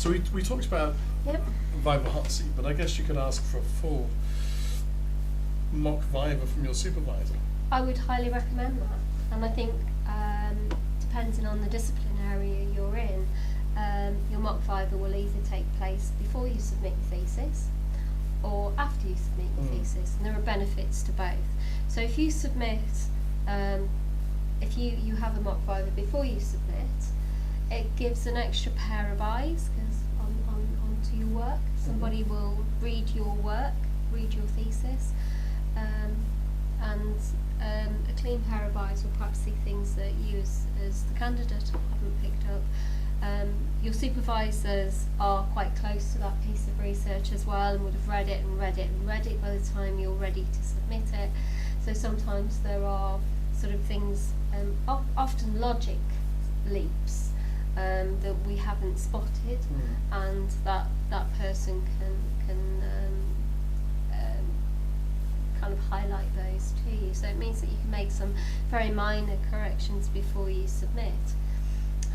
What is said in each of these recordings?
So we talked about Viva Voce, but I guess you could ask for a full mock Viva from your supervisor. I would highly recommend that, and I think depending on the discipline area you're in, your mock Viva will either take place before you submit your thesis or after you submit your thesis, and there are benefits to both. So if you submit, if you have a mock Viva before you submit, it gives an extra pair of eyes onto your work. Somebody will read your work, read your thesis, and a clean pair of eyes will perhaps see things that you as the candidate haven't picked up. Your supervisors are quite close to that piece of research as well, and would have read it and read it and read it by the time you're ready to submit it. So sometimes there are sort of things, often logic leaps that we haven't spotted, and that person can kind of highlight those to you. So it means that you can make some very minor corrections before you submit.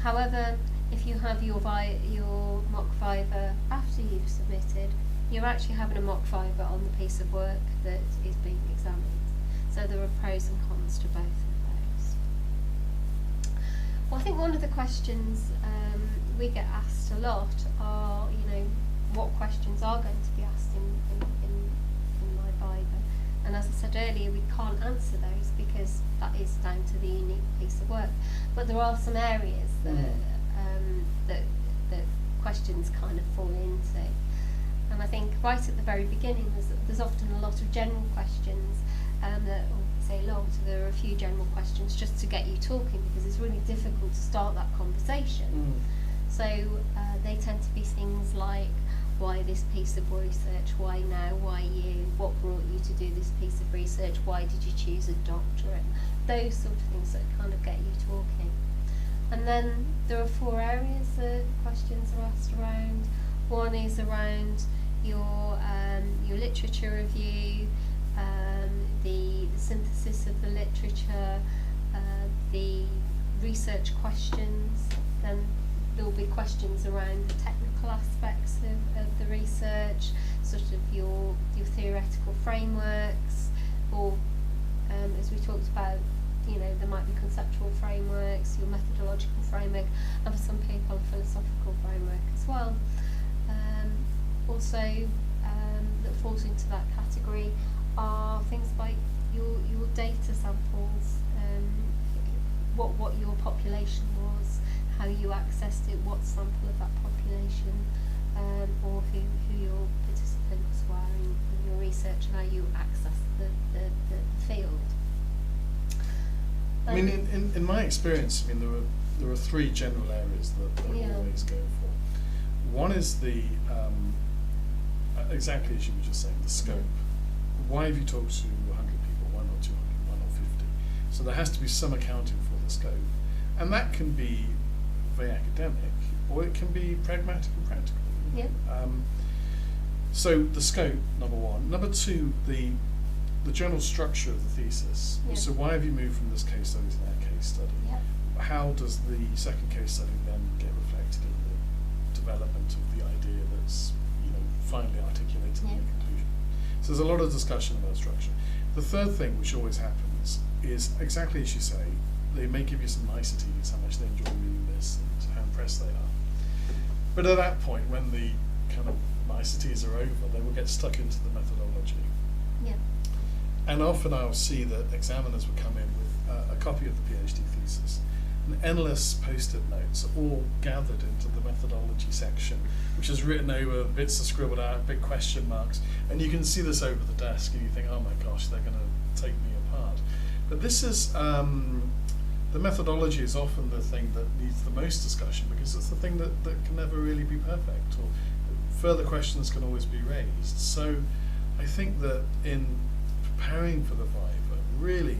However, if you have your mock Viva after you've submitted, you're actually having a mock Viva on the piece of work that is being examined. So there are pros and cons to both of those. Well, I think one of the questions we get asked a lot are, what questions are going to be asked in my Viva. And as I said earlier, we can't answer those because that is down to the unique piece of work. But there are some areas that questions kind of fall into. And I think right at the very beginning, there's often a lot of general questions there are a few general questions just to get you talking, because it's really difficult to start that conversation. So they tend to be things like, why this piece of research, why now, why you, what brought you to do this piece of research, why did you choose a doctorate, those sort of things that kind of get you talking. And then there are 4 areas that questions are asked around. One is around your literature review, the synthesis of the literature, the research questions. Then there will be questions around the technical aspects of the research, sort of your theoretical frameworks, or as we talked about, there might be conceptual frameworks, your methodological framework, and for some people a philosophical framework as well. Also that falls into that category are things like your data samples, what your population was, how you accessed it, what sample of that population, or who your participants were in your research, and how you accessed the field. I mean, in my experience, there are 3 general areas that we always go for. One is the exactly as you were just saying, the scope. Why have you talked to 100 people? Why not 200? Why not 50? So there has to be some accounting for the scope, and that can be very academic, or it can be pragmatic and practical. Yeah. So the scope, number 1. Number 2, the general structure of the thesis. Yeah. So why have you moved from this case study to that case study? Yeah. How does the second case study then get reflected in the development of the idea that's finally articulated in the conclusion? So there's a lot of discussion about structure. The third thing, which always happens, is exactly as you say. They may give you some niceties, how much they enjoy reading this and how impressed they are. But at that point, when the kind of niceties are over, they will get stuck into the methodology. Yeah. And often I'll see that examiners will come in with a copy of the PhD thesis, and endless post-it notes all gathered into the methodology section, which is written over, bits are scribbled out, big question marks, and you can see this over the desk and you think, oh my gosh, they're going to take me apart. But this is, the methodology is often the thing that needs the most discussion, because it's the thing that can never really be perfect, or further questions can always be raised. So I think that in preparing for the Viva, really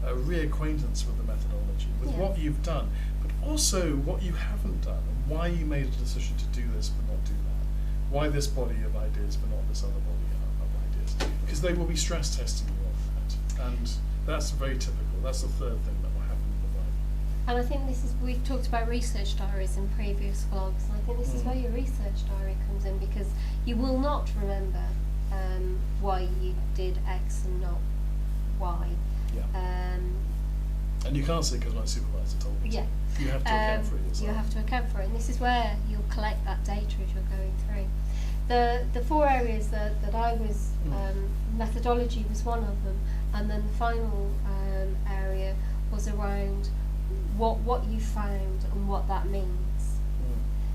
a reacquaintance with the methodology, with what you've done, but also what you haven't done, and why you made a decision to do this but not do that. Why this body of ideas but not this other body of ideas. Because they will be stress testing you on that. And that's very typical. That's the third thing that will happen in the Viva. And I think we've talked about research diaries in previous vlogs, and I think this is where your research diary comes in, because you will not remember why you did X and not Y. Yeah. And you can't say because my supervisor told me. Yeah. You have to account for it yourself. You have to account for it, and this is where you'll collect that data as you're going through. The 4 areas that I was, methodology was one of them, and then the final area was around what you found and what that means.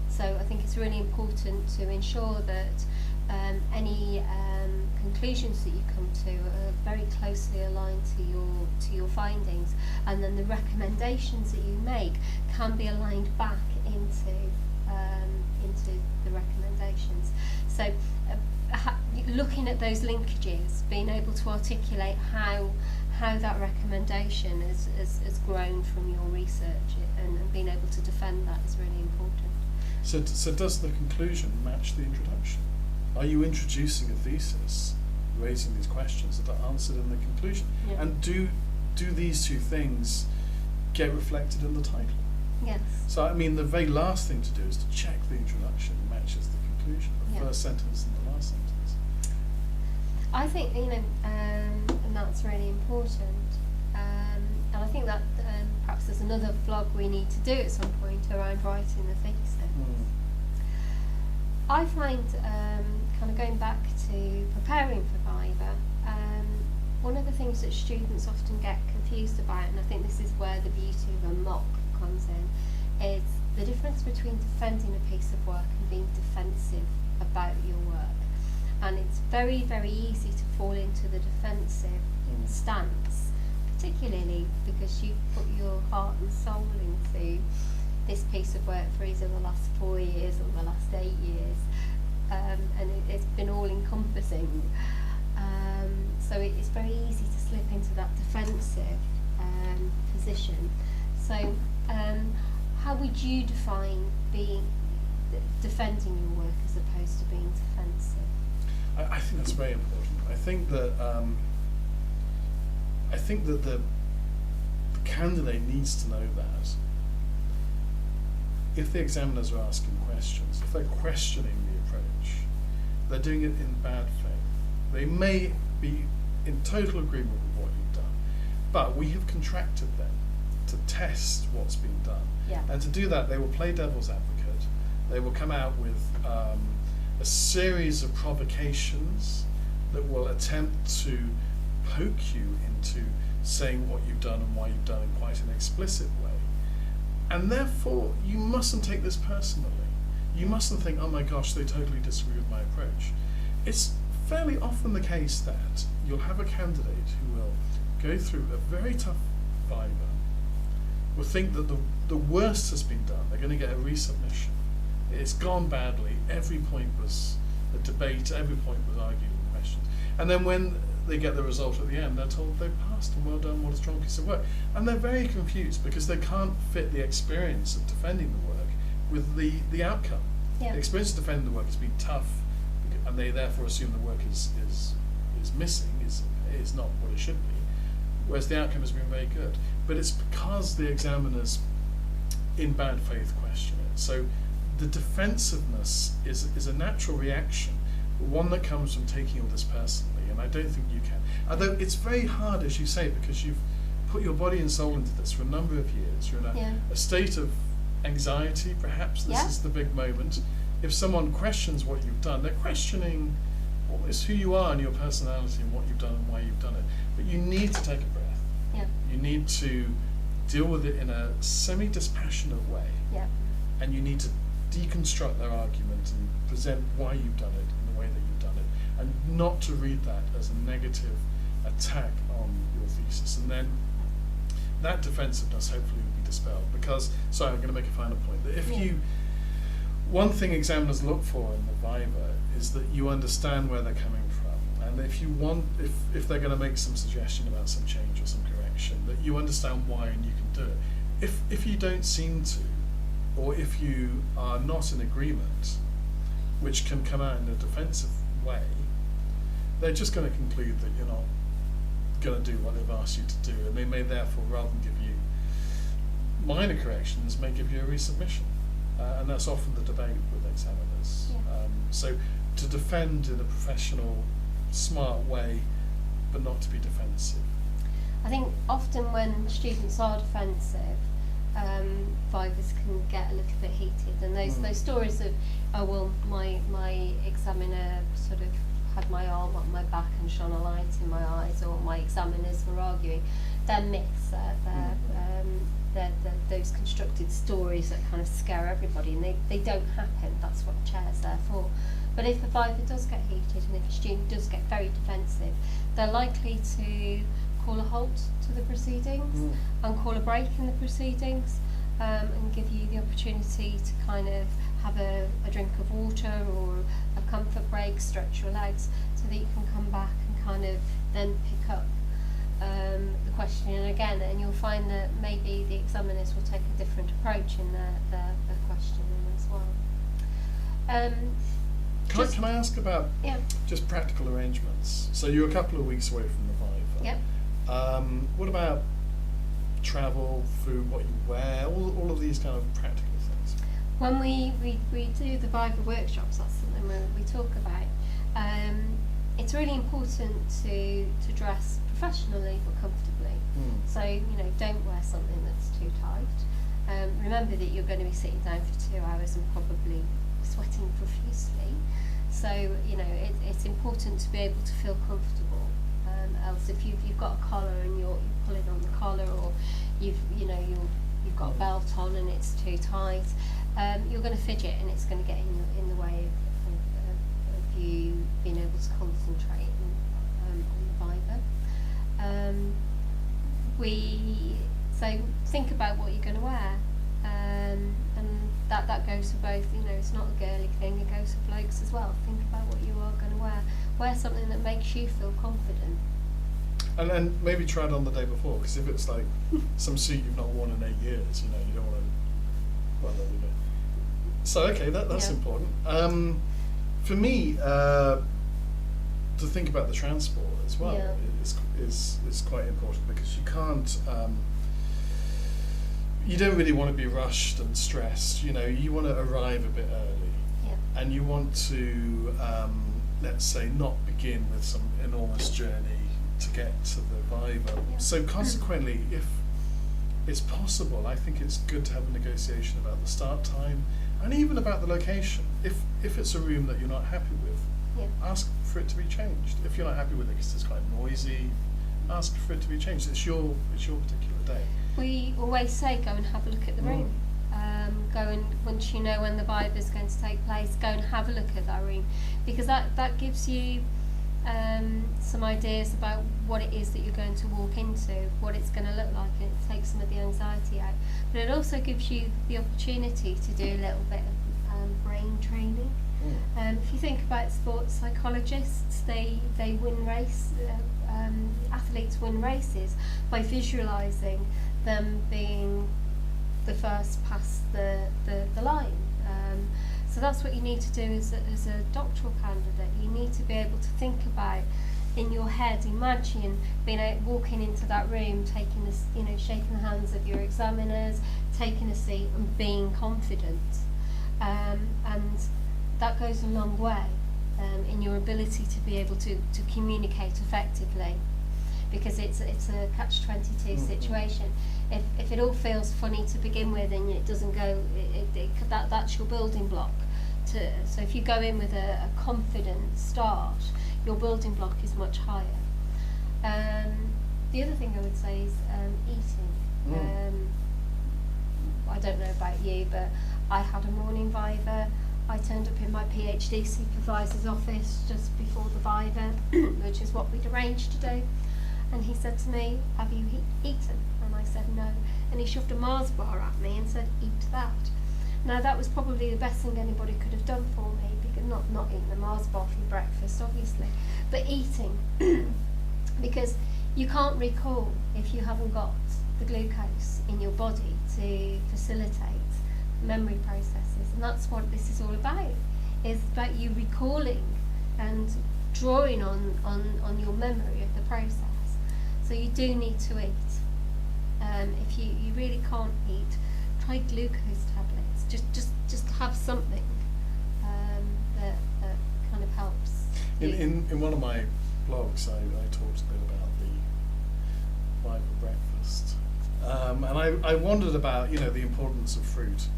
So I think it's really important to ensure that any conclusions that you come to are very closely aligned to your findings, and then the recommendations that you make can be aligned back into the recommendations. So looking at those linkages, being able to articulate how that recommendation has grown from your research, and being able to defend that is really important. So does the conclusion match the introduction? Are you introducing a thesis, raising these questions that are answered in the conclusion? Yeah. And do these two things get reflected in the title? Yes. So I mean, the very last thing to do is to check the introduction matches the conclusion, the first sentence and the last sentence. I think, and that's really important. And I think that perhaps there's another vlog we need to do at some point around writing the thesis. I find, kind of going back to preparing for Viva, one of the things that students often get confused about, and I think this is where the beauty of a mock comes in, is the difference between defending a piece of work and being defensive about your work. And it's very, very easy to fall into the defensive stance, particularly because you put your heart and soul into this piece of work for either the last 4 years or the last 8 years, and it's been all encompassing. So it's very easy to slip into that defensive position. So how would you define defending your work as opposed to being defensive? I think that's very important. I think that the candidate needs to know that if the examiners are asking questions, if they're questioning the approach, they're doing it in bad faith. They may be in total agreement with what you've done, but we have contracted them to test what's been done. Yeah. And to do that, they will play devil's advocate. They will come out with a series of provocations that will attempt to poke you into saying what you've done and why you've done in quite an explicit way. And therefore, you mustn't take this personally. You mustn't think, oh my gosh, they totally disagree with my approach. It's fairly often the case that you'll have a candidate who will go through a very tough Viva, will think that the worst has been done. They're going to get a resubmission. It's gone badly. Every point was a debate. Every point was argued and questioned. And then when they get the result at the end, they're told they passed and well done, what a strong piece of work. And they're very confused because they can't fit the experience of defending the work with the outcome. Yeah. The experience of defending the work has been tough, and they therefore assume the work is missing, is not what it should be, whereas the outcome has been very good. But it's because the examiners in bad faith question it. So the defensiveness is a natural reaction, one that comes from taking all this personally, and I don't think you can. Although it's very hard, as you say, because you've put your body and soul into this for a number of years. You're in a state of anxiety, perhaps. This is the big moment. If someone questions what you've done, they're questioning almost who you are and your personality and what you've done and why you've done it. But you need to take a breath. Yeah. You need to deal with it in a semi-dispassionate way. Yeah. And you need to deconstruct their argument and present why you've done it in the way that you've done it, and not to read that as a negative attack on your thesis. And then that defensiveness hopefully will be dispelled. Because, sorry, I'm going to make a final point, that if one thing examiners look for in the Viva is that you understand where they're coming from, and if they're going to make some suggestion about some change or some correction, that you understand why and you can do it. If you don't seem to, or if you are not in agreement, which can come out in a defensive way, they're just going to conclude that you're not going to do what they've asked you to do, and they may therefore, rather than give you minor corrections may give you a resubmission, and that's often the debate with examiners. Yeah. So to defend in a professional, smart way, but not to be defensive. I think often when students are defensive, Vivas can get a little bit heated, and those stories of, oh well, my examiner sort of had my arm up my back and shone a light in my eyes, or my examiners were arguing, they're myths. They're those constructed stories that kind of scare everybody, and they don't happen. That's what a chair's there for. But if a Viva does get heated, and if a student does get very defensive, they're likely to call a halt to the proceedings and call a break in the proceedings, and give you the opportunity to kind of have a drink of water or a comfort break, stretch your legs, so that you can come back and kind of then pick up the questioning again, and you'll find that maybe the examiners will take a different approach in their questioning as well. Can I ask about just practical arrangements? So you're a couple of weeks away from the Viva. Yep. What about travel, food, what you wear, all of these kind of practical things? When we do the Viva workshops, that's something we talk about. It's really important to dress professionally but comfortably. So, don't wear something that's too tight. Remember that you're going to be sitting down for 2 hours and probably sweating profusely. So, it's important to be able to feel comfortable. Else, if you've got a collar and you're pulling on the collar, or you've got a belt on and it's too tight, you're going to fidget, and it's going to get in the way of you being able to concentrate on the Viva. So think about what you're going to wear, and that goes for both. It's not a girly thing; it goes for blokes as well. Think about what you are going to wear. Wear something that makes you feel confident. And then maybe try it on the day before, because if it's like some suit you've not worn in 8 years, you don't want to. Well, there we go. So okay, that's important. For me, to think about the transport as well is quite important, because you can't. You don't really want to be rushed and stressed. You want to arrive a bit early, and you want to, let's say, not begin with some enormous journey to get to the Viva. So consequently, if it's possible, I think it's good to have a negotiation about the start time and even about the location. If it's a room that you're not happy with, ask for it to be changed. If you're not happy with it because it's quite noisy, ask for it to be changed. It's your particular day. We always say go and have a look at the room. Go and, once you know when the Viva is going to take place, go and have a look at that room, because that gives you some ideas about what it is that you're going to walk into, what it's going to look like, and it takes some of the anxiety out. But it also gives you the opportunity to do a little bit of brain training. If you think about sports psychologists, they win athletes win races by visualising them being the first past the line. So that's what you need to do as a doctoral candidate. You need to be able to think about, in your head, imagine walking into that room, taking shaking the hands of your examiners, taking a seat and being confident. And that goes a long way in your ability to be able to communicate effectively, because it's a catch-22 situation. If it all feels funny to begin with and it doesn't go, that's your building block. So if you go in with a confident start, your building block is much higher. The other thing I would say is eating. I don't know about you, but I had a morning Viva. I turned up in my PhD supervisor's office just before the Viva, which is what we'd arranged to do. And he said to me, "Have you eaten?" And I said no. And he shoved a Mars bar at me and said, "Eat that." Now that was probably the best thing anybody could have done for me, because not eating the Mars bar for breakfast, obviously, but eating, because you can't recall if you haven't got the glucose in your body to facilitate memory processes, and that's what this is all about. It's about you recalling and drawing on your memory of the process. So you do need to eat. if you really can't eat, try glucose tablets. Just have something that kind of helps. In one of my blogs, I talked a bit about the Viva breakfast, and I wondered about the importance of fruit,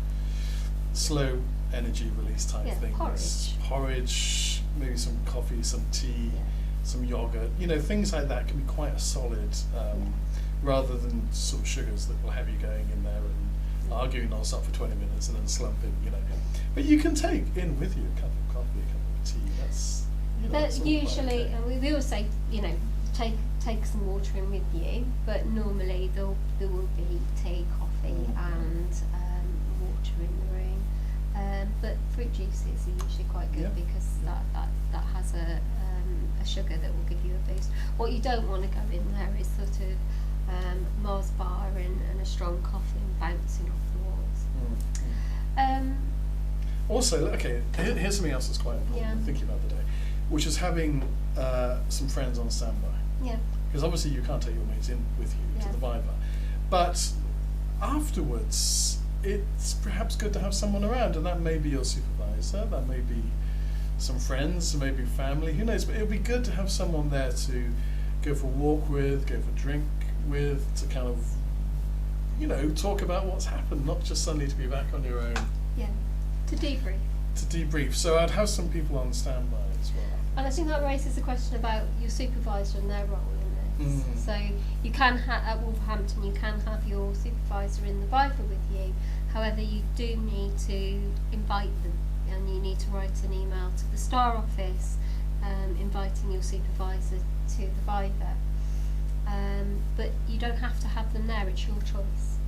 slow energy release type things, porridge, maybe some coffee, some tea, some yogurt, things like that can be quite a solid, rather than sort of sugars that will have you going in there and arguing non-stop for 20 minutes and then slumping, But you can take in with you a cup of coffee, a cup of tea. That's that's all usually, okay. and we always say, take some water in with you, but normally there will be tea, coffee, and water in the room. But fruit juices are usually quite good because that has a sugar that will give you a boost. What you don't want to go in there is sort of Mars bar and a strong coffee and bouncing off the walls. Also, okay, here's something else that's quite important. I'm thinking about today, which is having some friends on standby. Yeah. Because obviously you can't take your mates in with you to the Viva, but afterwards it's perhaps good to have someone around, and that may be your supervisor, that may be some friends, maybe family, who knows, but it would be good to have someone there to go for a walk with, go for a drink with, to kind of, talk about what's happened, not just suddenly to be back on your own. Yeah, to debrief. So I'd have some people on standby as well. And I think that raises a question about your supervisor and their role in this. So you can at Wolverhampton, you can have your supervisor in the Viva with you. However, you do need to invite them, and you need to write an email to the Star office inviting your supervisor to the Viva. But you don't have to have them there, it's your choice.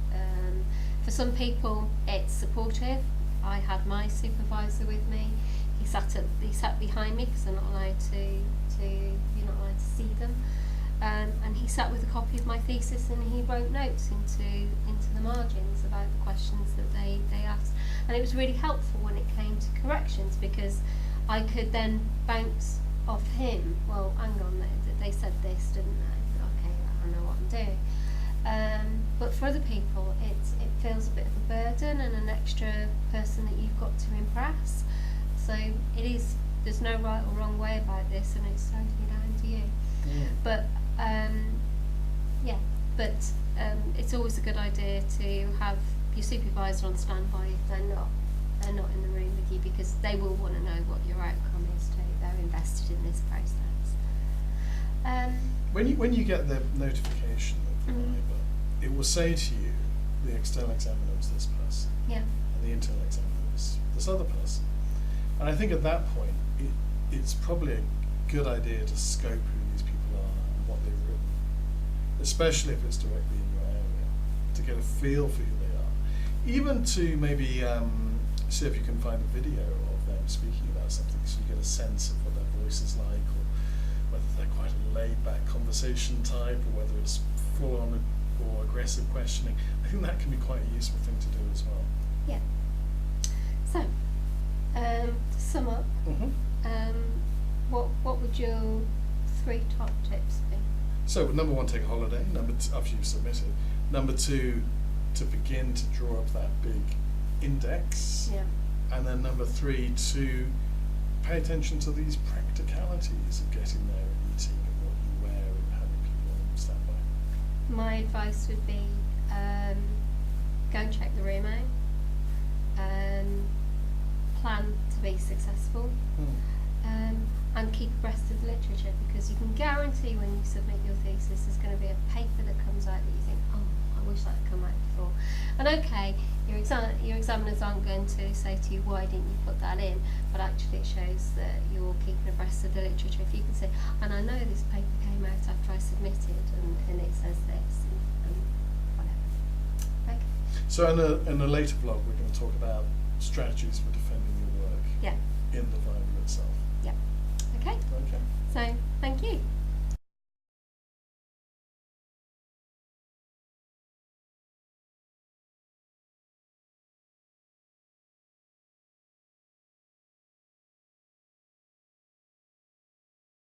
For some people it's supportive. I had my supervisor with me. He sat behind me because I'm not allowed you're not allowed to see them. And he sat with a copy of my thesis and he wrote notes into the margins about the questions that they asked. And it was really helpful when it came to corrections because I could then bounce off him. Well, hang on, they said this, didn't they? Okay, I know what I'm doing. But for other people, it feels a bit of a burden and an extra person that you've got to impress. So there's no right or wrong way about this, and it's totally down to you. But it's always a good idea to have your supervisor on standby if they're not in the room with you, because they will want to know what your outcome is too. They're invested in this process. When you get the notification of the Viva, it will say to you, the external examiner was this person, and the internal examiner was this other person. And I think at that point, it's probably a good idea to scope who these people are and what they've written, especially if it's directly in your area, to get a feel for who they are. Even to maybe see if you can find a video of them speaking about something, so you get a sense of what their voice is like, or whether they're quite a laid-back conversation type, or whether it's full-on or aggressive questioning. I think that can be quite a useful thing to do as well. Yeah. So, to sum up, what would your 3 top tips be? So, number 1, take a holiday. Number 2, after you've submitted. Number 2, to begin to draw up that big index. Yeah. And then number 3, to pay attention to these practicalities of getting there and eating and what you wear and having people on standby. My advice would be go and check the room out, plan to be successful, and keep abreast of the literature, because you can guarantee when you submit your thesis there's going to be a paper that comes out that you think, oh, I wish that had come out before. And okay, your examiners aren't going to say to you, why didn't you put that in? But actually it shows that you're keeping abreast of the literature. If you can say, and I know this paper came out after I submitted and it says this and whatever. Okay. So in a later vlog we're going to talk about strategies for defending your work in the Viva itself. Yeah. Okay. Okay. So, thank you.